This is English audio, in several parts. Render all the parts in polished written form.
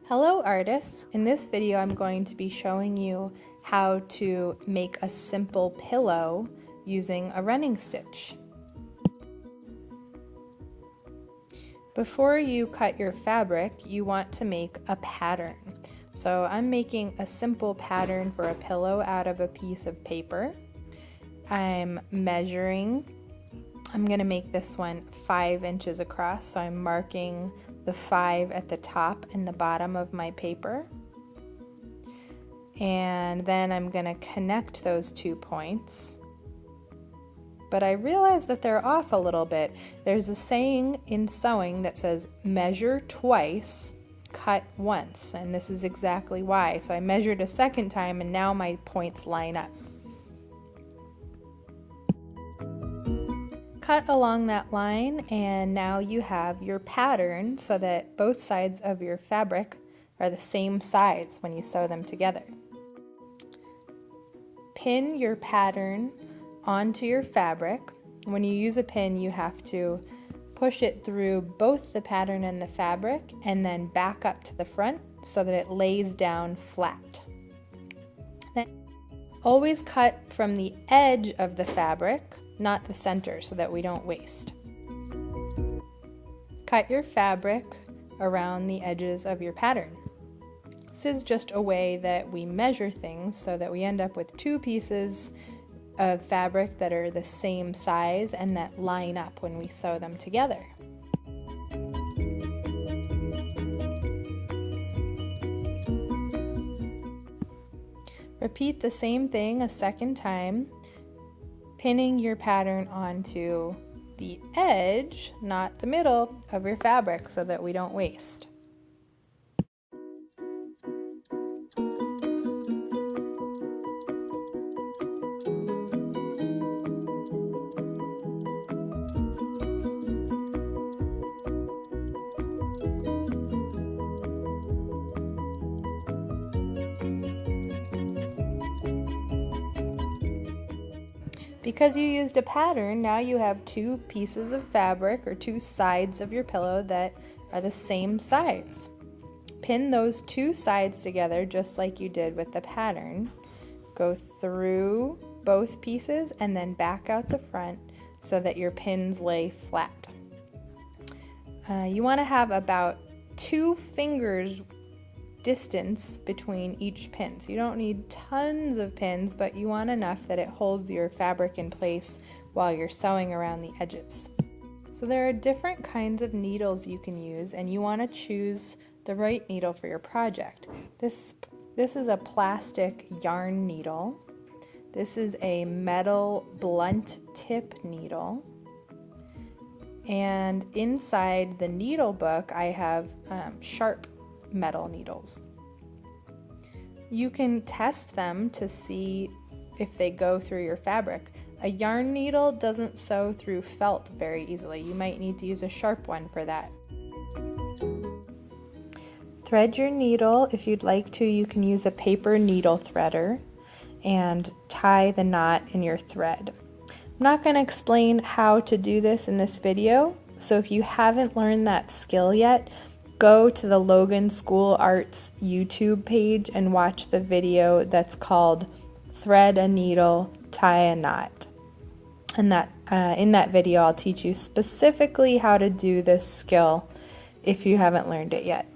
Hello artists! In this video I'm going to be showing you how to make a simple pillow using a running stitch. Before you cut your fabric, you want to make a pattern. So I'm making a simple pattern for a pillow out of a piece of paper. I'm measuring. I'm going to make this one 5 inches across, so I'm marking the 5 at the top and the bottom of my paper. And then I'm going to connect those 2 points. But I realize that they're off a little bit. There's a saying in sewing that says, measure twice, cut once, and this is exactly why. So I measured a second time and now my points line up. Cut along that line, and now you have your pattern so that both sides of your fabric are the same size when you sew them together. Pin your pattern onto your fabric. When you use a pin, you have to push it through both the pattern and the fabric and then back up to the front so that it lays down flat. Then always cut from the edge of the fabric, not the center, so that we don't waste. Cut your fabric around the edges of your pattern. This is just a way that we measure things so that we end up with 2 pieces of fabric that are the same size and that line up when we sew them together. Repeat the same thing a second time, pinning your pattern onto the edge, not the middle, of your fabric so that we don't waste. Because you used a pattern, now you have 2 pieces of fabric or 2 sides of your pillow that are the same size. Pin those 2 sides together just like you did with the pattern. Go through both pieces and then back out the front so that your pins lay flat. You want to have about 2 fingers distance between each pin. So you don't need tons of pins, but you want enough that it holds your fabric in place while you're sewing around the edges. So there are different kinds of needles you can use, and you want to choose the right needle for your project. This is a plastic yarn needle. This is a metal blunt tip needle. And inside the needle book I have sharp metal needles. You can test them to see if they go through your fabric. A yarn needle doesn't sew through felt very easily. You might need to use a sharp one for that. Thread your needle. If you'd like to, you can use a paper needle threader and tie the knot in your thread. I'm not going to explain how to do this in this video, so if you haven't learned that skill yet, go to the Logan School Arts YouTube page and watch the video that's called Thread a Needle, Tie a Knot. And in that video I'll teach you specifically how to do this skill if you haven't learned it yet.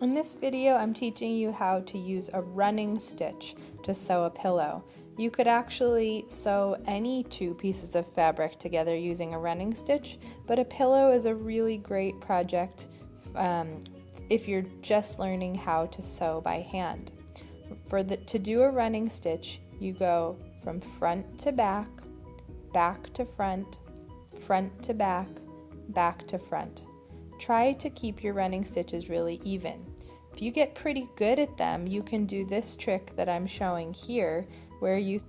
In this video I'm teaching you how to use a running stitch to sew a pillow. You could actually sew any 2 pieces of fabric together using a running stitch, but a pillow is a really great project if you're just learning how to sew by hand. To do a running stitch, you go from front to back, back to front, front to back, back to front. Try to keep your running stitches really even. If you get pretty good at them, you can do this trick that I'm showing here, where you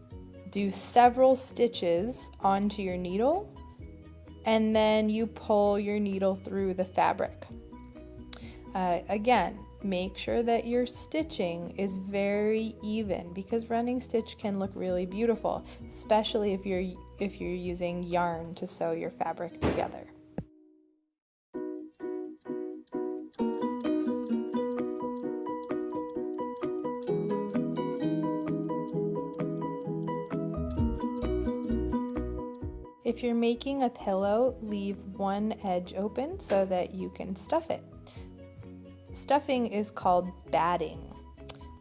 do several stitches onto your needle and then you pull your needle through the fabric. Again, make sure that your stitching is very even, because running stitch can look really beautiful, especially if you're using yarn to sew your fabric together. If you're making a pillow, leave one edge open so that you can stuff it. Stuffing is called batting.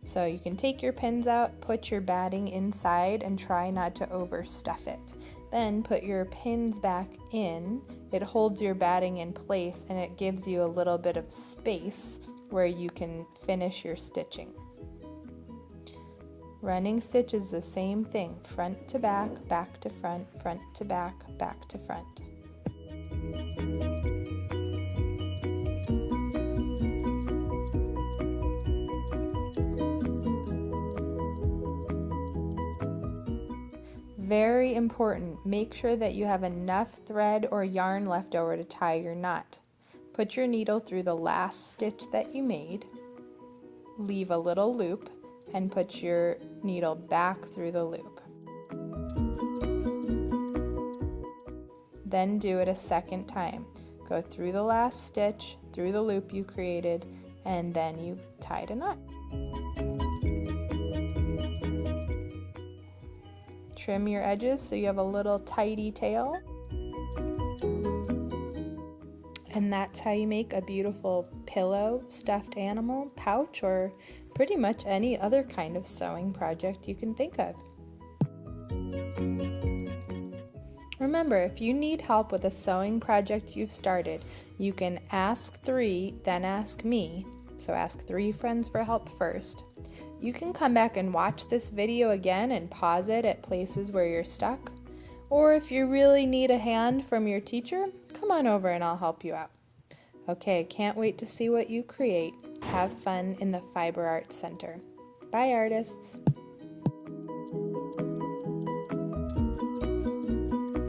So you can take your pins out, put your batting inside, and try not to overstuff it. Then put your pins back in. It holds your batting in place and it gives you a little bit of space where you can finish your stitching. Running stitch is the same thing, front to back, back to front, front to back, back to front. Very important, make sure that you have enough thread or yarn left over to tie your knot. Put your needle through the last stitch that you made, leave a little loop, and put your needle back through the loop. Then do it a second time. Go through the last stitch, through the loop you created, and then you've tied a knot. Trim your edges so you have a little tidy tail. And that's how you make a beautiful pillow, stuffed animal, pouch, or pretty much any other kind of sewing project you can think of. Remember, if you need help with a sewing project you've started, you can ask 3, then ask me. So ask 3 friends for help first. You can come back and watch this video again and pause it at places where you're stuck. Or if you really need a hand from your teacher, come on over and I'll help you out. Okay, can't wait to see what you create. Have fun in the Fiber Arts Center. Bye, artists!